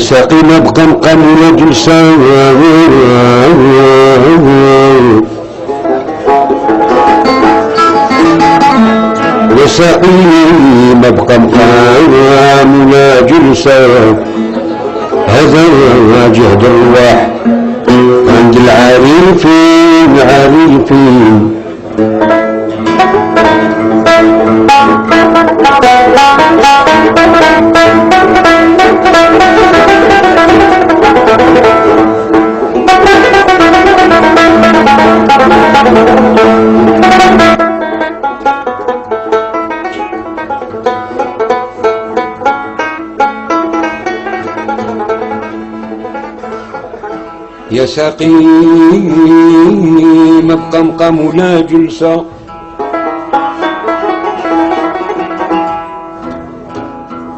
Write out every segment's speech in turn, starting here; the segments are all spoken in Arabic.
ساقينا بقمقم ولا جلسة وساقينا بقمقم ولا جلسة هذا جهد الرواح عند العارفين عارفين يا ساقي مبقمقم ولا جلسة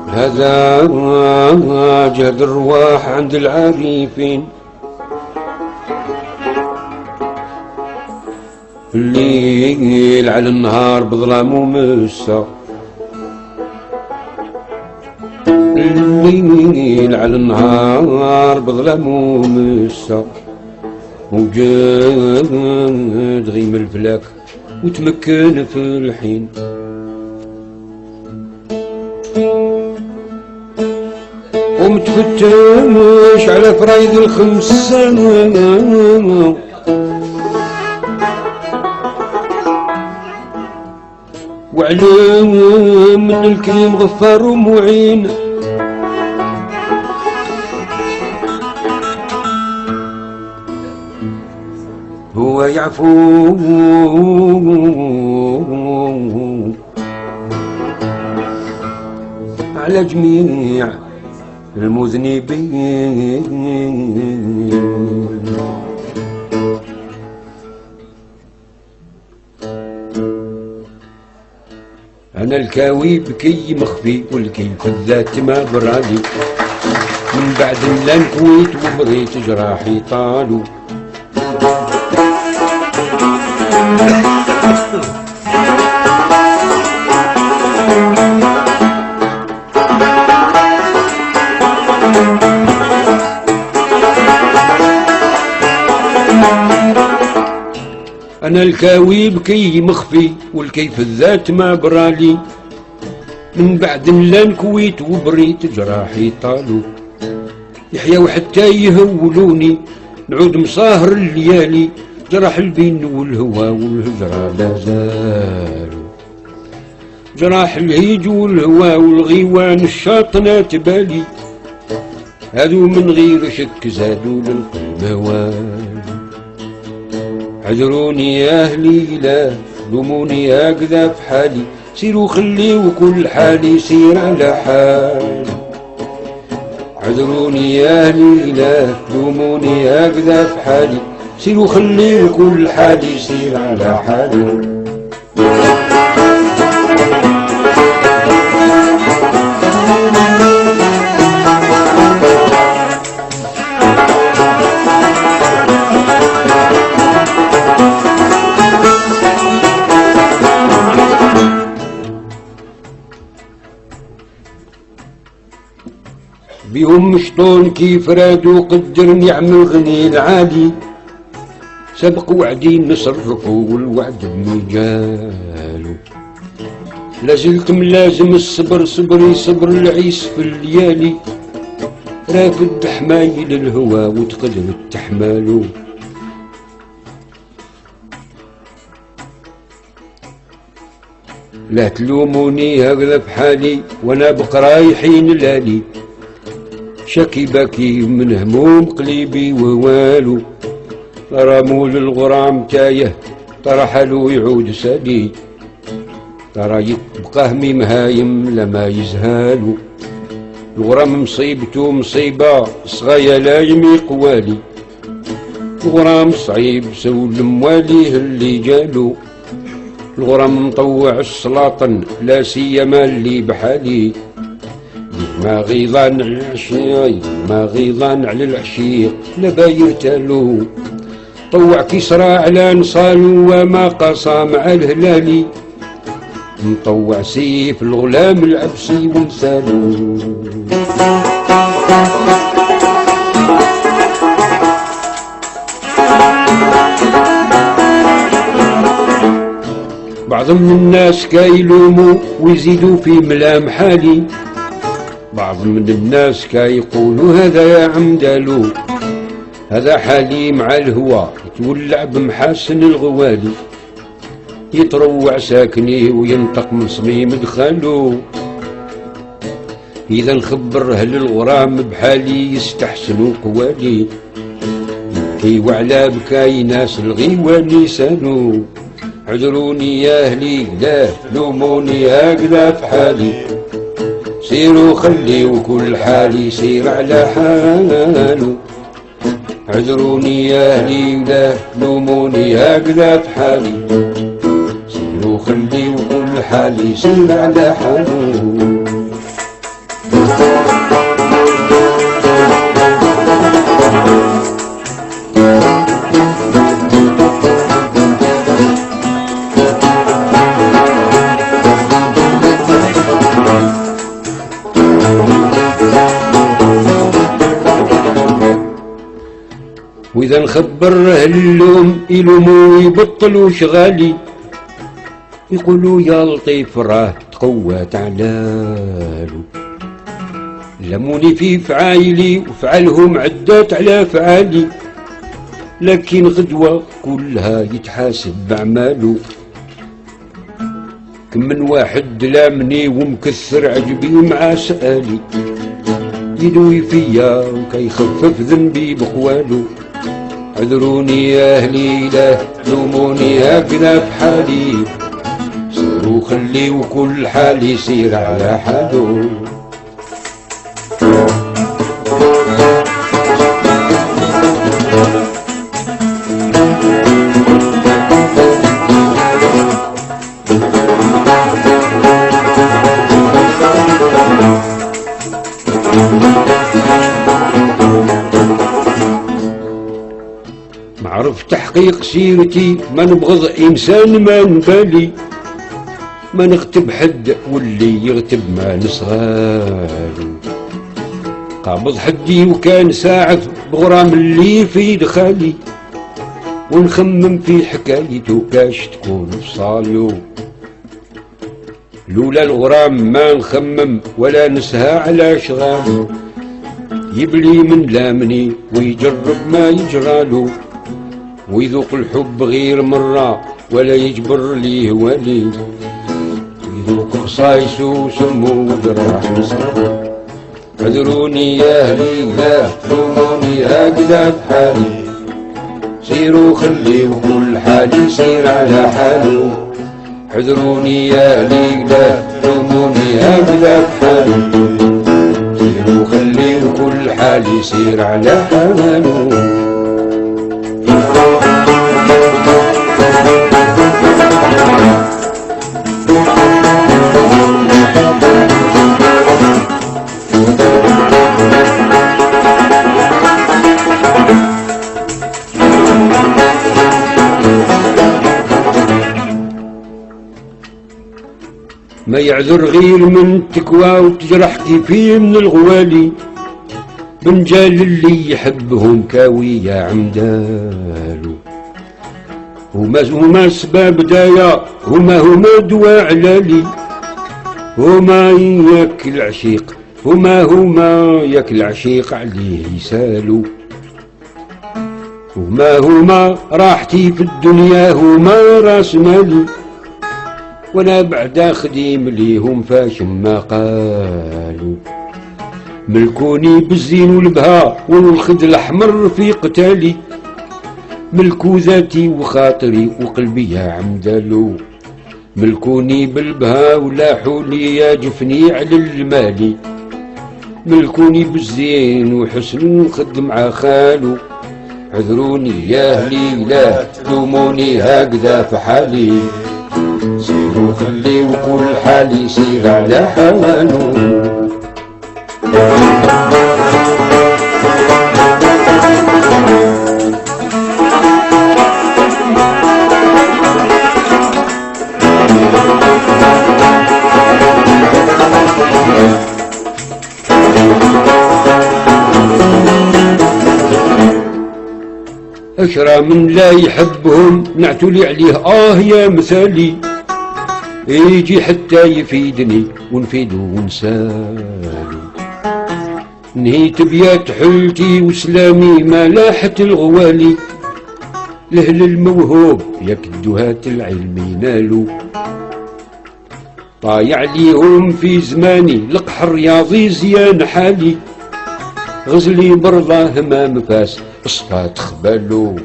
هذا جهد الرواح عند العارفين الليل على النهار بظلام ومسا الليل على النهار بظلام ومسا وجاد غيم الفلاك وتمكن في الحين ومتفتش على فرايد الخمسة وعلم من الكريم غفار ومعين هو يعفو على جميع المذنبين. أنا الكاوي بكي مخفي والكي في الذات ما برالي من بعد لا نكويت وبريت جراحي طالوا أنا الكاوي بكي مخفي والكيف الذات ما برالي من بعد لا نكويت وبريت جراحي طالوا يحيى وحتى يهولوني نعود مصاهر الليالي جراح البين والهوى والهجرة لا زالوا جراح الهيج والهوى والغيوان الشاطنات بالي هادو من غير شك زادوا للقلب هوان عذروني يا أهلي لا لوموني هكذا في حالي سيروا خليوا كل حالي سير على حالي عذروني يا أهلي لا لوموني هكذا في حالي سيروا خليوا كل حالي سير على حالي. بيهم مشطون كيف رادوا قدر نعم الغني العالي سبق وعدي نصرفوا والوعد بمجاله لازلت ملازم الصبر صبري صبر العيس في الليالي راكد حمايل الهوى وتقدر تحمالو. لا تلوموني هكذا بحالي وانا بقرايحين لالي، شكي باكي من هموم قليبي ووالو. رامول الغرام تايه طرحلو يعود سالي، ترى يبقى همي مهايم لما يزهالو. الغرام مصيبتو مصيبة صغايا لا يمي قوالي، الغرام صعيب سول مواليه اللي جالو. الغرام مطوع السلاطن لا سيما اللي بحالي، ما غيظان على العشيق ما غيظان على العشيق لا بايرتالو. طوع كسرى على نصالو وما قصى مع الهلالي، مطوع سيف الغلام العبسي ونسالو. بعض من الناس كايلوموا ويزيدوا في ملام حالي، بعض من الناس كايقولوا هذا يا عمدالو، هذا حالي مع الهوى يتولع بمحاسن الغوالي، يتروع ساكنيه وينطق من صميم دخالو. إذا نخبر أهل الغرام بحالي يستحسنوا قوالي، يبكي وعلى بكاي ناس الغيوان يسالو. عذروني يا أهلي لا لوموني هكذا في حالي، سيروا خليوا كل حالي يسير على حاله. عذروني يا أهلي لا لوموني هكذا في حالي، سيروا خليوا كل حالي يسير على حاله. وإذا نخبر أهل اللوم يلوموا يبطلوا شغالي، يقولوا يا لطيف راه تقوات علالو. لموني في فعايلي وفعلهم عدات على فعالي، لكن غدوة كلها يتحاسب بأعمالو. كم من واحد لامني ومكثر عجبي مع سؤالي، يدوي فيا وكيخفف ذنبي بقوالو. عذروني يا أهلي لا تلوموني هكذا بحالي، سيروا خليوا كل حال يسير على حاله. معرف تحقيق سيرتي ما نبغض إنسان ما نبالي، ما نغتب حد واللي يغتب ما نصغالو. قابض حدي وكان ساعة بغرام اللي في دخالي، ونخمم في حكايته كاش تكون وصالو. لولا الغرام ما نخمم ولا نسهى على شغالو، يبلي من لامني ويجرب ما يجرالو. ويذوق الحب غير مرة ولا يجبر ليه والي، يذوق خصايص وسمو وجراح نصر. عذروني يا أهلي لا تلوموني هكذا بحالي، سيروا خليوا كل حال يسير على حاله. عذروني يا أهلي لا تلوموني هكذا بحالي، سيروا خليوا كل حال يسير على حاله. ما يعذر غير من تكوى وتجرح كيفي من الغوالي، بنجال اللي يحبهم كاوي يا عمدالو. هما سباب دايا هما دواء علالي، هما ياك العشيق هما ياك العشيق عليه يسالو، هما راحتي في الدنيا، هما راس مالي، وانا بعدا خديم ليهم فاش ما قالوا. ملكوني بالزين والبهاء والخد الاحمر في قتالي، ملكو ذاتي وخاطري وقلبي يا عمدالو. ملكوني بالبهاء ولاحولي يا جفني على المالي، ملكوني بالزين وحسن وخد مع خالو. عذروني يا اهلي لا تلوموني هكذا في حالي، سيروا خليوا كل حالي يسير على حاله. أشرى من لا يحبهم نعتلي عليه يا مثالي، يجي حتى يفيدني ونفيدو ونسالي. نهيت بيات حلتي وسلامي ما لاحت الغوالي، لهل الموهوب ياك الدهات العلم ينالو. طايع ليهم في زماني لقح رياضي زيان حالي، غزلي برضاه ما مفاس اصفات خبالو.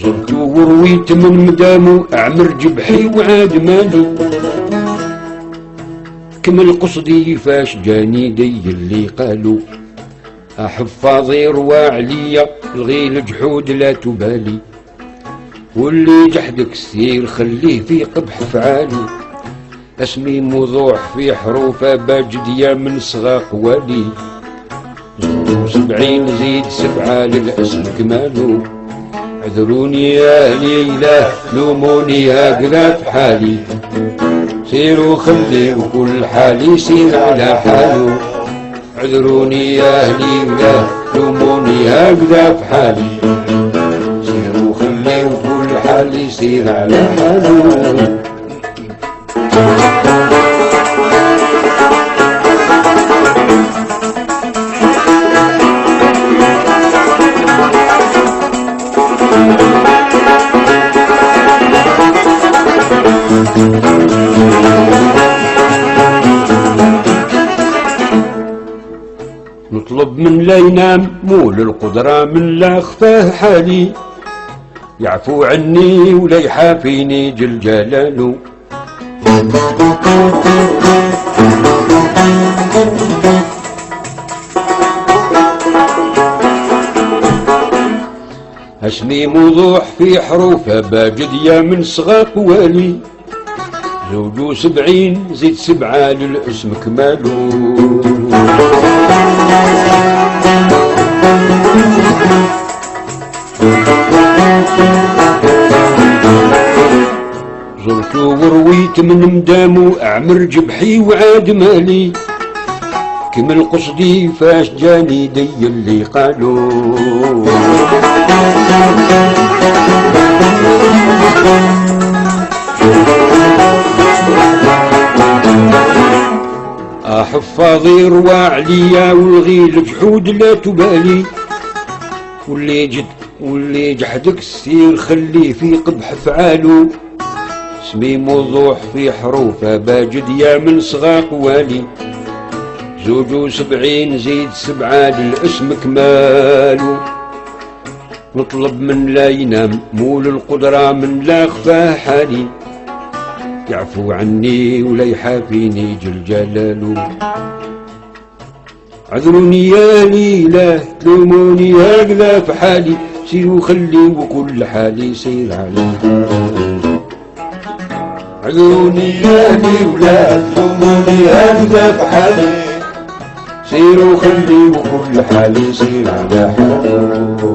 زرتو ورويت من مدامو اعمر جبحي وعاد مالي، كمل قصدي فاش جاني دي اللي قالو. حفاظي روا عليا الغيل جحود لا تبالي، واللي جحدك سير خليه في قبح فعالي. اسمي موضوع في حروفه باجدية من صغا قوالي، 70 زيد 7 للاسم كمالو. عذروني يا اهلي لا لوموني هكذا في حالي، سيروا خليوا كل حالي يسير على حالو. عذروني يا اهلي لا لوموني هكذا في حالي، سيروا خليوا كل حالي يسير على حالو. نطلب من لا ينام مول القدرة من لا خفاه حالي، يعفو عني ولا يحافيني جل جلاله. اسمي موضوع في حروفه باجدية من صغا قوالي، 70 زيد 7 للاسم كمالو. زرتو ورويت من مدامو اعمر جبحي وعاد مالي، كمل قصدي فاش جاني دي اللي قالو. حفاظي روا عليا والغيل جحود لا تبالي، واللي جحدك السير خليه في قبح فعالو. اسمي موضوع في حروفه باجدية من صغا قوالي، 70 زيد 7 للاسم كمالو. نطلب من لا ينام مول القدرة من لا خفاه حالي، يعفو عني ولا يحافيني جل جلاله. عذروني يا لي لا تلوموني هكذا في حالي، سيروا خليوا كل حالي يسير على حالي. عذروني يا لي ولا تلوموني هكذا في حالي، سيروا خليوا كل حالي يسير على حالي.